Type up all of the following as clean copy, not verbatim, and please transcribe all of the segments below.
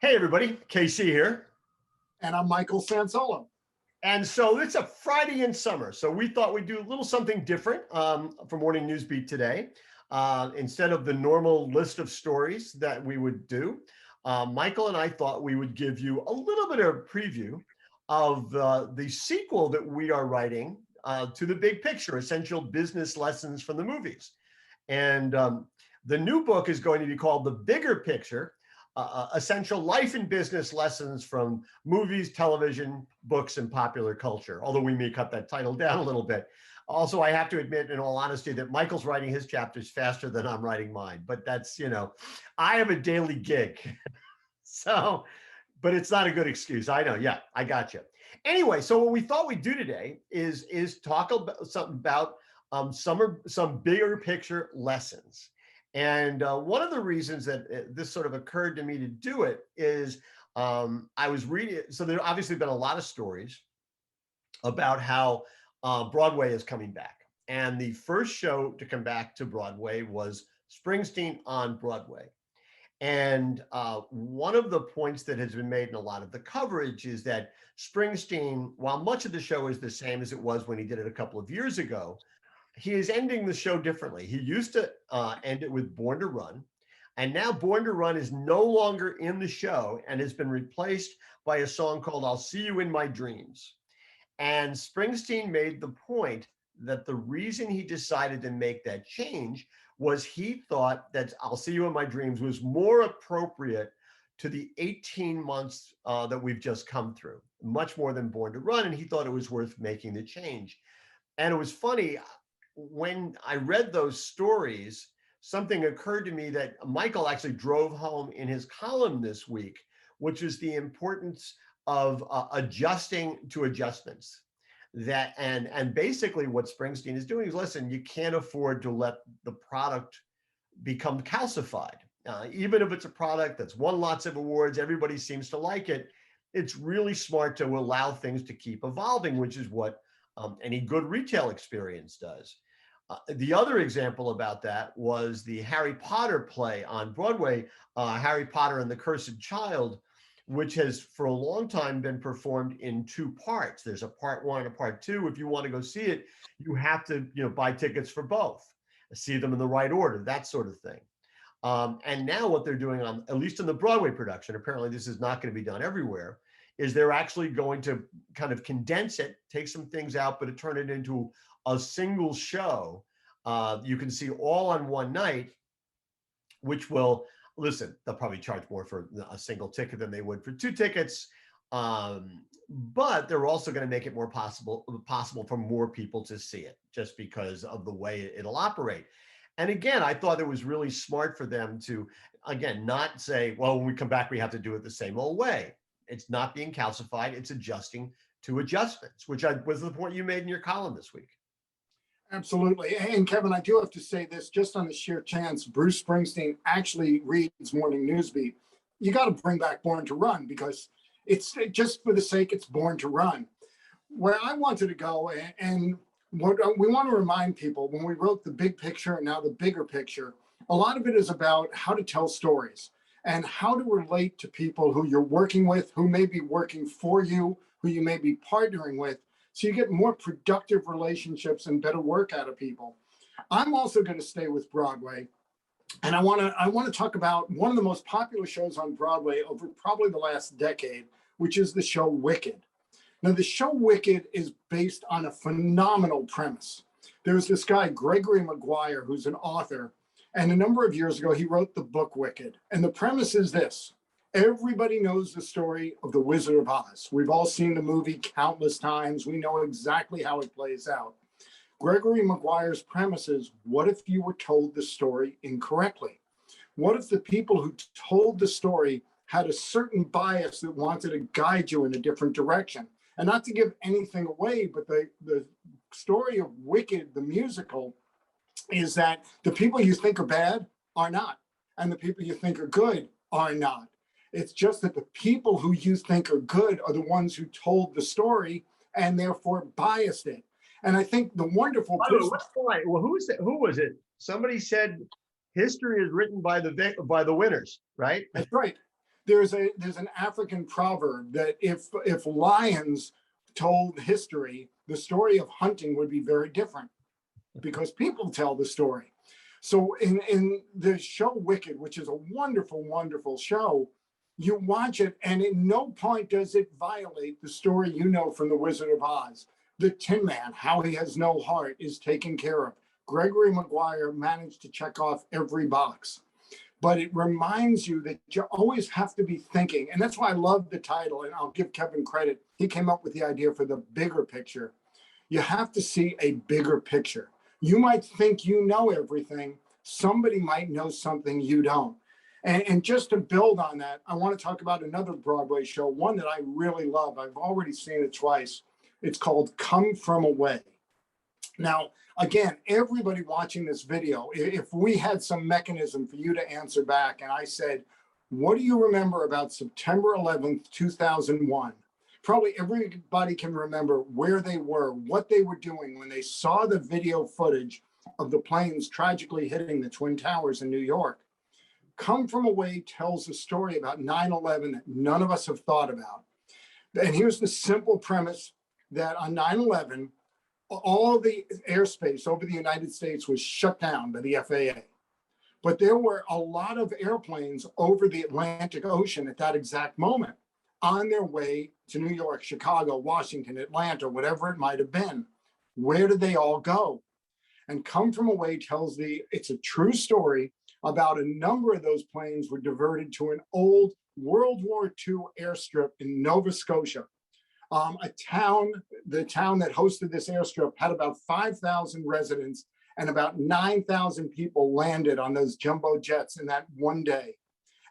Hey everybody, KC here. And I'm Michael Sansolo. And so it's a Friday in summer. So we thought we'd do a little something different for Morning Newsbeat today. Instead of the normal list of stories that we would do, Michael and I thought we would give you a little bit of a preview of the sequel that we are writing to The Big Picture, Essential Business Lessons from the Movies. And the new book is going to be called The Bigger Picture, Essential Life and Business Lessons from Movies, Television, Books, and Popular Culture, although we may cut that title down a little bit. Also, I have to admit, in all honesty, that Michael's writing his chapters faster than I'm writing mine, but that's, I have a daily gig. So, but it's not a good excuse. I know. Yeah, I got you. Anyway, so what we thought we'd do today is talk about something about some bigger picture lessons. And one of the reasons that this sort of occurred to me to do it is I was reading, so there obviously been a lot of stories about how Broadway is coming back. And the first show to come back to Broadway was Springsteen on Broadway. And one of the points that has been made in a lot of the coverage is that Springsteen, while much of the show is the same as it was when he did it a couple of years ago, he is ending the show differently. He used to end it with Born to Run, and now Born to Run is no longer in the show and has been replaced by a song called I'll See You in My Dreams. And Springsteen made the point that the reason he decided to make that change was he thought that I'll See You in My Dreams was more appropriate to the 18 months that we've just come through, much more than Born to Run, and he thought it was worth making the change. And it was funny, when I read those stories, something occurred to me that Michael actually drove home in his column this week, which is the importance of adjusting to adjustments. That and basically what Springsteen is doing is, listen, you can't afford to let the product become calcified. Even if it's a product that's won lots of awards, everybody seems to like it. It's really smart to allow things to keep evolving, which is what any good retail experience does. The other example about that was the Harry Potter play on Broadway, Harry Potter and the Cursed Child, which has for a long time been performed in two parts. There's a part one and a part two. If you want to go see it, you have to buy tickets for both, see them in the right order, that sort of thing. And now what they're doing, on at least in the Broadway production, apparently this is not going to be done everywhere, is they're actually going to kind of condense it, take some things out, but turn it into a single show. You can see all on one night, which will, listen, they'll probably charge more for a single ticket than they would for two tickets. But they're also going to make it more possible for more people to see it, just because of the way it'll operate. And again, I thought it was really smart for them to, again, not say, well, when we come back, we have to do it the same old way. It's not being calcified. It's adjusting to adjustments, which was the point you made in your column this week. Absolutely. And Kevin, I do have to say this, just on the sheer chance Bruce Springsteen actually reads Morning Newsbeat, you got to bring back Born to Run, because it's just for the sake it's Born to Run. Where I wanted to go, and what we want to remind people, when we wrote The Big Picture and now The Bigger Picture, a lot of it is about how to tell stories and how to relate to people who you're working with, who may be working for you, who you may be partnering with, so you get more productive relationships and better work out of people. I'm also going to stay with Broadway, and I want to talk about one of the most popular shows on Broadway over probably the last decade, which is the show Wicked. Now, the show Wicked is based on a phenomenal premise. There's this guy, Gregory Maguire, who's an author, and a number of years ago, he wrote the book Wicked. And the premise is this: everybody knows the story of the Wizard of Oz. We've all seen the movie countless times. We know exactly how it plays out. Gregory Maguire's premise is, what if you were told the story incorrectly? What if the people who told the story had a certain bias that wanted to guide you in a different direction? And not to give anything away, but the story of Wicked, the musical, is that the people you think are bad are not, and the people you think are good are not. It's just that the people who you think are good are the ones who told the story and therefore biased it. And I think the wonderful Well, who was it? Somebody said history is written by the winners, right? That's right. there's an African proverb that if lions told history, the story of hunting would be very different because people tell the story. So in the show Wicked, which is a wonderful, wonderful show, you watch it and at no point does it violate the story you know from The Wizard of Oz. The Tin Man, how he has no heart, is taken care of. Gregory Maguire managed to check off every box. But it reminds you that you always have to be thinking. And that's why I love the title. And I'll give Kevin credit. He came up with the idea for the bigger picture. You have to see a bigger picture. You might think you know everything. Somebody might know something you don't. And just to build on that, I want to talk about another Broadway show, one that I really love. I've already seen it twice. It's called Come From Away. Now, again, everybody watching this video, if we had some mechanism for you to answer back and I said, what do you remember about September 11th, 2001? Probably everybody can remember where they were, what they were doing when they saw the video footage of the planes tragically hitting the Twin Towers in New York. Come From Away tells a story about 9/11 that none of us have thought about. And here's the simple premise that on 9/11, all the airspace over the United States was shut down by the FAA. But there were a lot of airplanes over the Atlantic Ocean at that exact moment on their way to New York, Chicago, Washington, Atlanta, whatever it might have been. Where did they all go? And Come From Away tells it's a true story about a number of those planes were diverted to an old World War II airstrip in Nova Scotia. The town that hosted this airstrip had about 5,000 residents and about 9,000 people landed on those jumbo jets in that one day.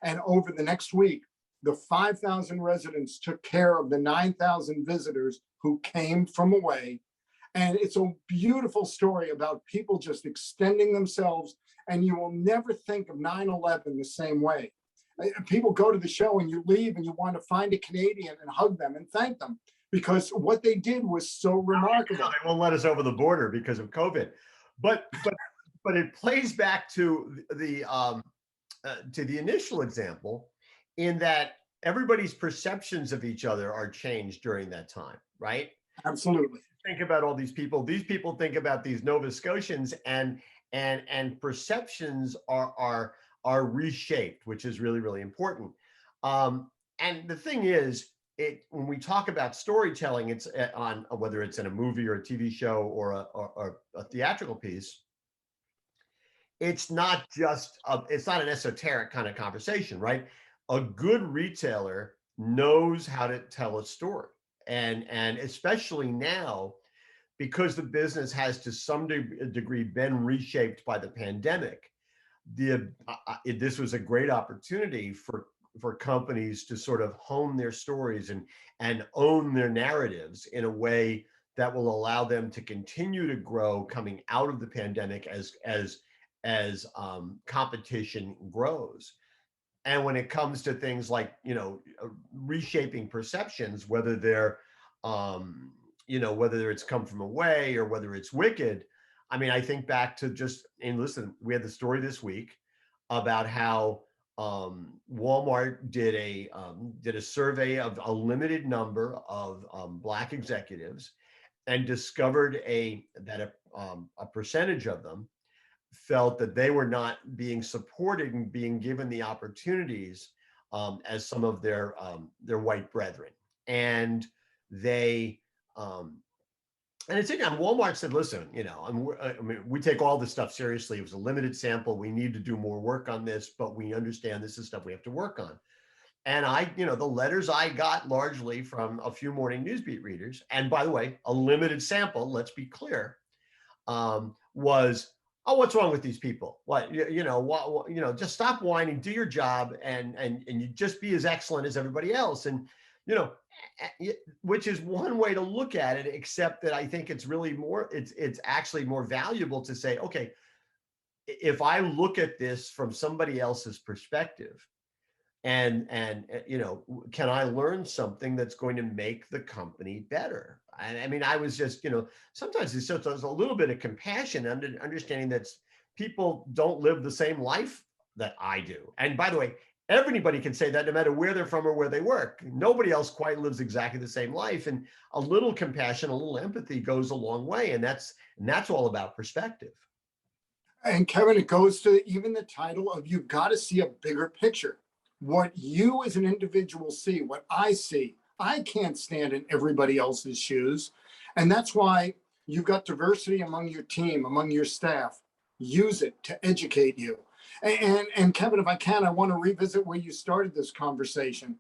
And over the next week, the 5,000 residents took care of the 9,000 visitors who came from away. And it's a beautiful story about people just extending themselves. And you will never think of 9/11 the same way. People go to the show and you leave and you want to find a Canadian and hug them and thank them because what they did was so remarkable. They won't let us over the border because of COVID, but it plays back to the initial example in that everybody's perceptions of each other are changed during that time, right? Absolutely. Think about all these people. These people think about these Nova Scotians and perceptions are reshaped, which is really, really important. And the thing is, when we talk about storytelling, it's on whether it's in a movie or a TV show or a theatrical piece. It's not just it's not an esoteric kind of conversation, right? A good retailer knows how to tell a story, and especially now, because the business has to some degree been reshaped by the pandemic, this was a great opportunity for companies to sort of hone their stories and own their narratives in a way that will allow them to continue to grow coming out of the pandemic as competition grows. And when it comes to things like, reshaping perceptions, whether they're whether it's Come From Away or whether it's Wicked. I mean, I think back to listen, we had the story this week about how Walmart did a survey of a limited number of Black executives and discovered that a percentage of them felt that they were not being supported and being given the opportunities as some of their white brethren. And they and it's interesting. Walmart said, listen, we take all this stuff seriously. It was a limited sample. We need to do more work on this, but we understand this is stuff we have to work on. And the letters I got largely from a few morning newsbeat readers, and by the way, a limited sample, let's be clear, was, oh, what's wrong with these people? What, just stop whining, do your job, and you just be as excellent as everybody else. And, which is one way to look at it, except that I think it's really it's actually more valuable to say, okay, if I look at this from somebody else's perspective, and can I learn something that's going to make the company better? I mean, I was just, sometimes it's just a little bit of compassion and understanding that people don't live the same life that I do. And by the way, Everybody can say that no matter where they're from or where they work. Nobody else quite lives exactly the same life. And a little compassion, a little empathy goes a long way. And that's all about perspective. And Kevin, it goes to even the title of you've got to see a bigger picture. What you as an individual see, what I see, I can't stand in everybody else's shoes. And that's why you've got diversity among your team, among your staff. Use it to educate you. And Kevin, if I can, I want to revisit where you started this conversation.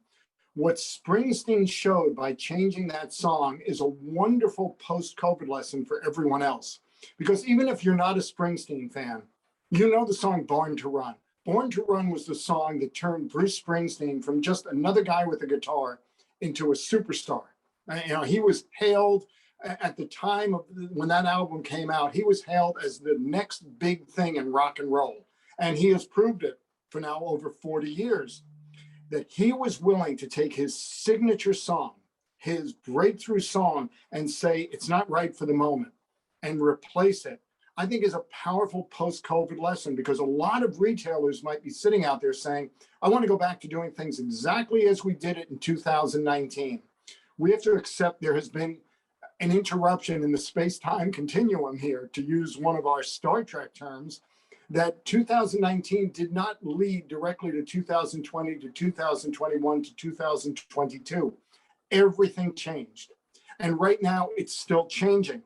What Springsteen showed by changing that song is a wonderful post-COVID lesson for everyone else. Because even if you're not a Springsteen fan, you know the song Born to Run. Born to Run was the song that turned Bruce Springsteen from just another guy with a guitar into a superstar. He was hailed at the time of when that album came out, he was hailed as the next big thing in rock and roll. And he has proved it for now over 40 years, that he was willing to take his signature song, his breakthrough song, and say, it's not right for the moment, and replace it. I think is a powerful post-COVID lesson, because a lot of retailers might be sitting out there saying, I want to go back to doing things exactly as we did it in 2019. We have to accept there has been an interruption in the space-time continuum here, to use one of our Star Trek terms, that 2019 did not lead directly to 2020 to 2021 to 2022. Everything changed. And right now it's still changing.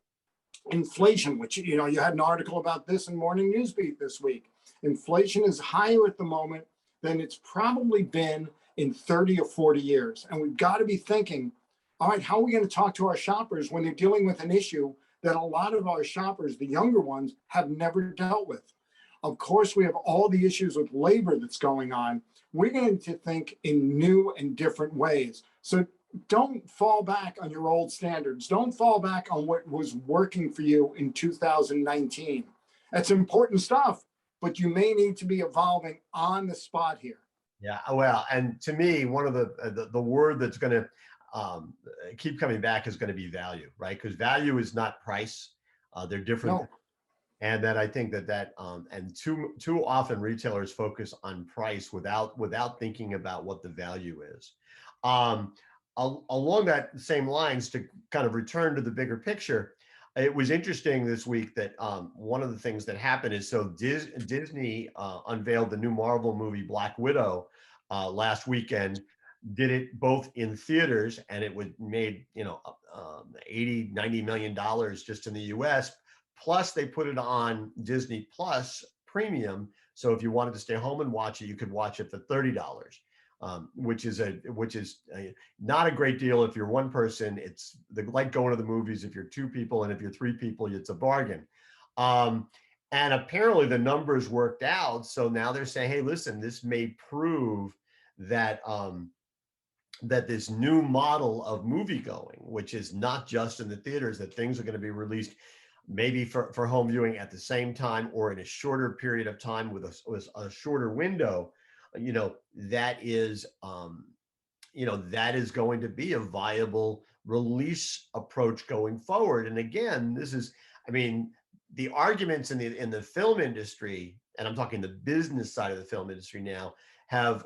Inflation, which, you had an article about this in Morning Newsbeat this week. Inflation is higher at the moment than it's probably been in 30 or 40 years. And we've got to be thinking, all right, how are we going to talk to our shoppers when they're dealing with an issue that a lot of our shoppers, the younger ones, have never dealt with? Of course, we have all the issues with labor that's going on. We're going to think in new and different ways. So don't fall back on your old standards. Don't fall back on what was working for you in 2019. That's important stuff, but you may need to be evolving on the spot here. Yeah, well, and to me, one of the word that's going to keep coming back is going to be value, right? Because value is not price. They're different. No. And that I think and too often retailers focus on price without thinking about what the value is. Along that same lines, to kind of return to the bigger picture, it was interesting this week that one of the things that happened is, so Disney unveiled the new Marvel movie Black Widow last weekend. Did it both in theaters, and it was made 80-90 million dollars just in the US. Plus they put it on Disney Plus Premium, so if you wanted to stay home and watch it, you could watch it for $30, which is not a great deal if you're one person. It's like going to the movies if you're two people, and if you're three people, it's a bargain. And apparently the numbers worked out, so now they're saying, hey, listen, this may prove that that this new model of movie going, which is not just in the theaters, that things are going to be released maybe for home viewing at the same time or in a shorter period of time with a shorter window, that is going to be a viable release approach going forward. And again, the arguments in the film industry, and I'm talking the business side of the film industry now, have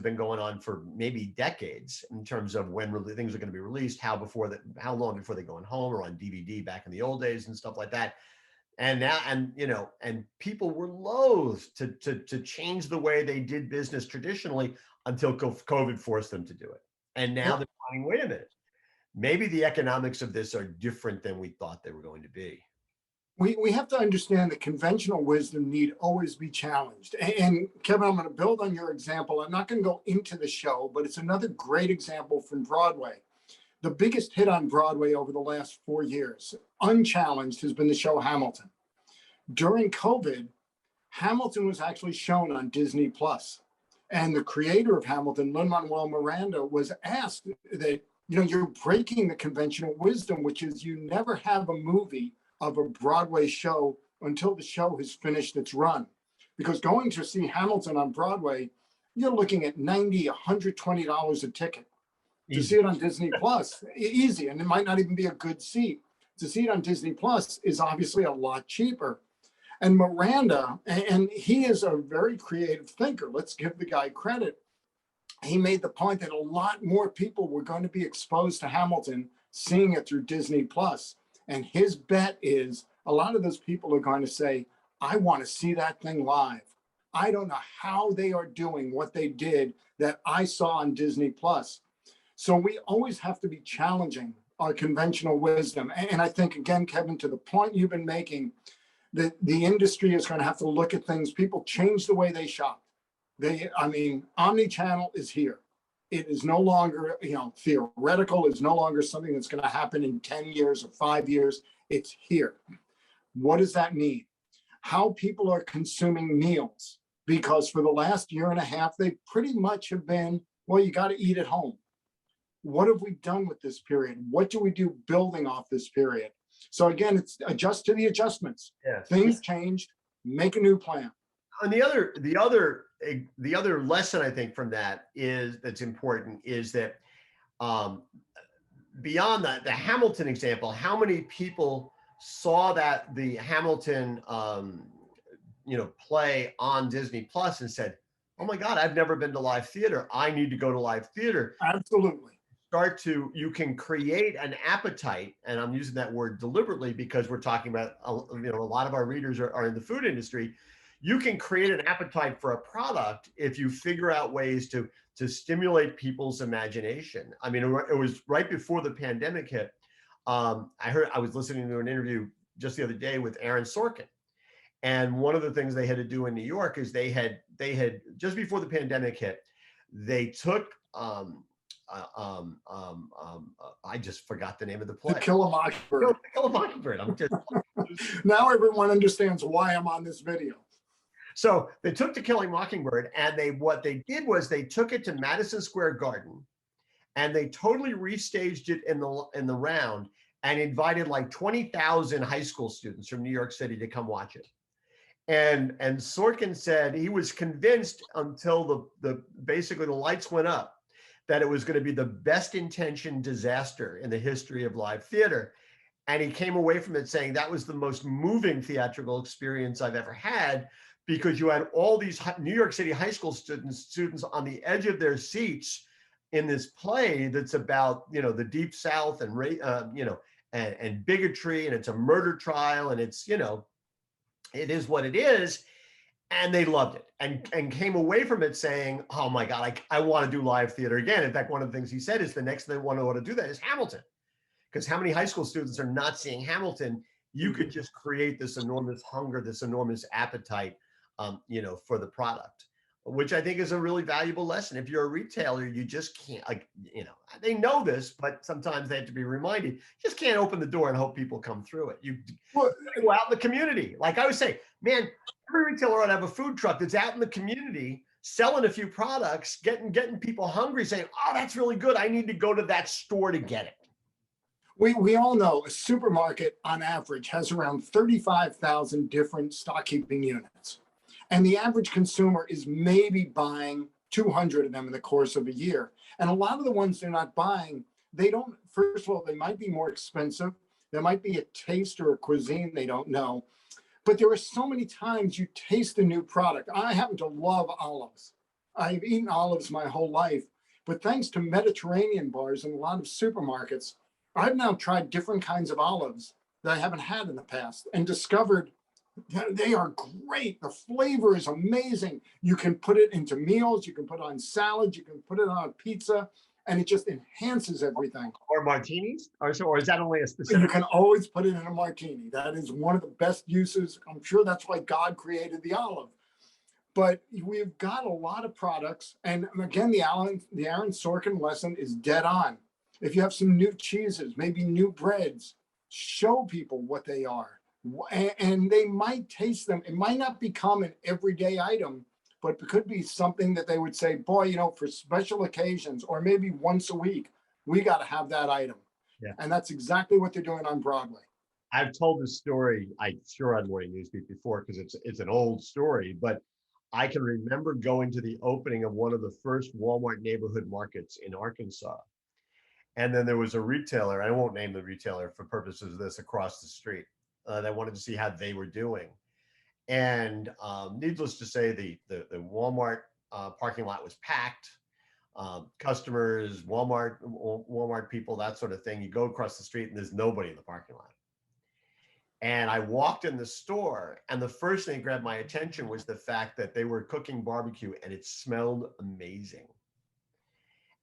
been going on for maybe decades, in terms of when things are going to be released, how long before they go on home or on DVD back in the old days and stuff like that. And now, and people were loath to change the way they did business traditionally until COVID forced them to do it. And now they're finding, wait a minute, maybe the economics of this are different than we thought they were going to be. We have to understand that conventional wisdom need always be challenged. And Kevin, I'm going to build on your example. I'm not going to go into the show, but it's another great example from Broadway. The biggest hit on Broadway over the last 4 years, unchallenged, has been the show Hamilton. During COVID, Hamilton was actually shown on Disney Plus. And the creator of Hamilton, Lin-Manuel Miranda, was asked that, you're breaking the conventional wisdom, which is you never have a movie of a Broadway show until the show has finished its run. Because going to see Hamilton on Broadway, you're looking at $90, $120 a ticket. Easy. To see it on Disney Plus, easy, and it might not even be a good seat. To see it on Disney Plus is obviously a lot cheaper. And Miranda, and he is a very creative thinker. Let's give the guy credit. He made the point that a lot more people were going to be exposed to Hamilton, seeing it through Disney Plus. And his bet is a lot of those people are going to say, I want to see that thing live. I don't know how they are doing what they did that I saw on Disney Plus. So we always have to be challenging our conventional wisdom. And I think, again, Kevin, to the point you've been making, that the industry is going to have to look at things. People change the way they shop. Omni-channel is here. It is no longer, theoretical. It's no longer something that's going to happen in 10 years or 5 years. It's here. What does that mean? How people are consuming meals. Because for the last year and a half, they pretty much have been, well, you got to eat at home. What have we done with this period? What do we do building off this period? So again, it's adjust to the adjustments. Yes. Things changed, make a new plan. And the other lesson I think from that that's important is that beyond that, the Hamilton example, how many people saw that the Hamilton play on Disney Plus and said, oh my God, I've never been to live theater. I need to go to live theater. Absolutely. You can create an appetite, and I'm using that word deliberately because we're talking about, a lot of our readers are in the food industry. You can create an appetite for a product if you figure out ways to stimulate people's imagination. I mean, it was right before the pandemic hit. I was listening to an interview just the other day with Aaron Sorkin. And one of the things they had to do in New York is they had just before the pandemic hit, they took I just forgot the name of the play. To Kill a Mockingbird. To Kill a Mockingbird. Now everyone understands why I'm on this video. So they took To Kill a Mockingbird, and what they did was they took it to Madison Square Garden, and they totally restaged it in the round and invited like 20,000 high school students from New York City to come watch it. And Sorkin said he was convinced until basically the lights went up that it was going to be the best intentioned disaster in the history of live theater. And he came away from it saying that was the most moving theatrical experience I've ever had, because you had all these New York City high school students on the edge of their seats in this play that's about, the Deep South and, and bigotry, and it's a murder trial, and it's, it is what it is. And they loved it and came away from it saying, oh my God, I want to do live theater again. In fact, one of the things he said is the next thing they want to do that is Hamilton. Because how many high school students are not seeing Hamilton? You could just create this enormous hunger, this enormous appetite, for the product, which I think is a really valuable lesson. If you're a retailer, you just can't, they know this, but sometimes they have to be reminded. You just can't open the door and hope people come through it. You go out in the community. Like I would say, man, every retailer ought to have a food truck that's out in the community, selling a few products, getting people hungry, saying, oh, that's really good. I need to go to that store to get it. We all know a supermarket on average has around 35,000 different stock keeping units. And the average consumer is maybe buying 200 of them in the course of a year. And a lot of the ones they're not buying, first of all, they might be more expensive. There might be a taste or a cuisine they don't know. But there are so many times you taste a new product. I happen to love olives. I've eaten olives my whole life. But thanks to Mediterranean bars and a lot of supermarkets, I've now tried different kinds of olives that I haven't had in the past and discovered that they are great. The flavor is amazing. You can put it into meals. You can put it on salads. You can put it on pizza. And it just enhances everything. Or martinis? Or is that only a specific? You can always put it in a martini. That is one of the best uses. I'm sure that's why God created the olive. But we've got a lot of products. And again, the Aaron Sorkin lesson is dead on. If you have some new cheeses, maybe new breads, show people what they are. And they might taste them. It might not become an everyday item, but it could be something that they would say, boy, for special occasions, or maybe once a week, we got to have that item. Yeah. And that's exactly what they're doing on Broadway. I've told this story, I'm sure on Morning Newsbeat before, because it's an old story, but I can remember going to the opening of one of the first Walmart neighborhood markets in Arkansas. And then there was a retailer, I won't name the retailer for purposes of this, across the street, that wanted to see how they were doing. And needless to say, the Walmart parking lot was packed. Customers, Walmart people, that sort of thing. You go across the street and there's nobody in the parking lot. And I walked in the store, and the first thing that grabbed my attention was the fact that they were cooking barbecue, and it smelled amazing.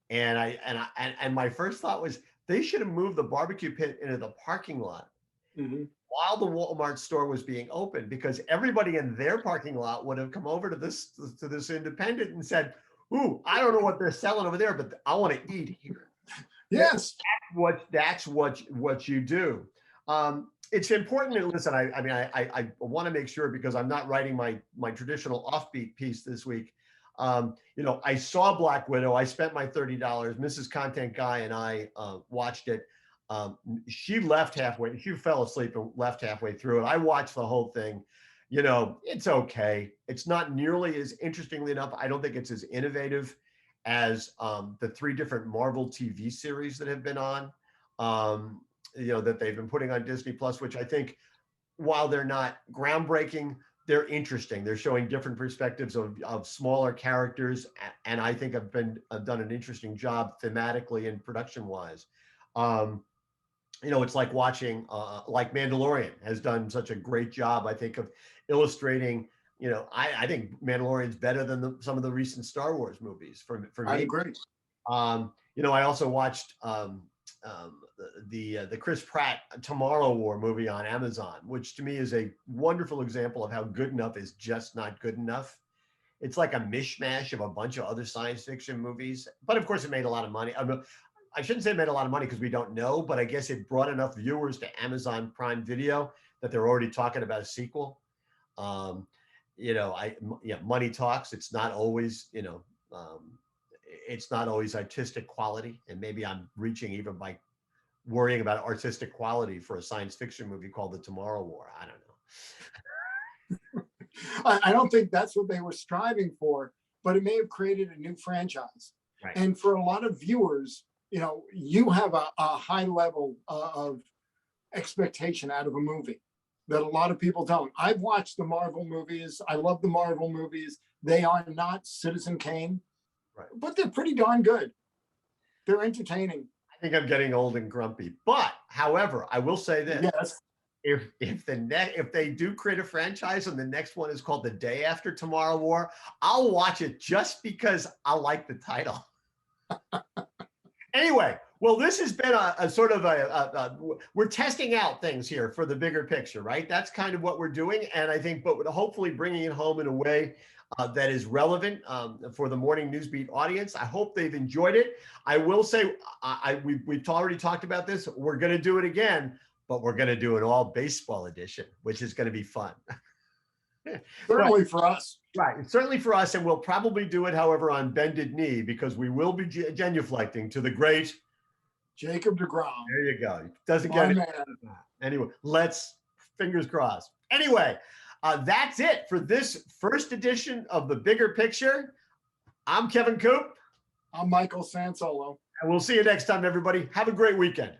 And my first thought was they should have moved the barbecue pit into the parking lot while the Walmart store was being open, because everybody in their parking lot would have come over to this independent and said, "Ooh, I don't know what they're selling over there, but I want to eat here." Yes. That's what you do. It's important to listen. I want to make sure, because I'm not writing my traditional offbeat piece this week. I saw Black Widow. I spent my $30. Mrs. Content Guy and I watched it. She left halfway. She fell asleep and left halfway through it. I watched the whole thing. It's okay. It's not nearly as, interestingly enough, I don't think it's as innovative as the 3 different Marvel TV series that have been on, that they've been putting on Disney Plus, which I think, while they're not groundbreaking, they're interesting. They're showing different perspectives of smaller characters, and I think have done an interesting job thematically and production wise. It's like watching, like Mandalorian has done such a great job, I think, of illustrating. I think Mandalorian's better than some of the recent Star Wars movies for me. I agree. I also watched the Chris Pratt Tomorrow War movie on Amazon, which to me is a wonderful example of how good enough is just not good enough. It's like a mishmash of a bunch of other science fiction movies, but of course it made a lot of money. I shouldn't say it made a lot of money, because we don't know, but I guess it brought enough viewers to Amazon Prime Video that they're already talking about a sequel. Money talks. It's not always, it's not always artistic quality, and maybe I'm reaching even by worrying about artistic quality for a science fiction movie called The Tomorrow War. I don't know. I don't think that's what they were striving for, but it may have created a new franchise. Right. And for a lot of viewers, you have a high level of expectation out of a movie that a lot of people don't. I've watched the Marvel movies. I love the Marvel movies. They are not Citizen Kane, right, but they're pretty darn good. They're entertaining. I think I'm getting old and grumpy, but however, I will say this. Yes. If they do create a franchise and the next one is called The Day After Tomorrow War, I'll watch it just because I like the title. Anyway, well, this has been a sort of we're testing out things here for the bigger picture, right? That's kind of what we're doing. And I think, but hopefully bringing it home in a way that is relevant for the Morning Newsbeat audience. I hope they've enjoyed it. I will say, we've already talked about this. We're going to do it again, but we're going to do an all baseball edition, which is going to be fun. Certainly for us. Right. Certainly for us. And we'll probably do it, however, on bended knee, because we will be genuflecting to the great Jacob deGrom. There you go. Doesn't get it. Anyway, fingers crossed. Anyway, that's it for this first edition of The Bigger Picture. I'm Kevin Coupe. I'm Michael Sansolo. And we'll see you next time, everybody. Have a great weekend.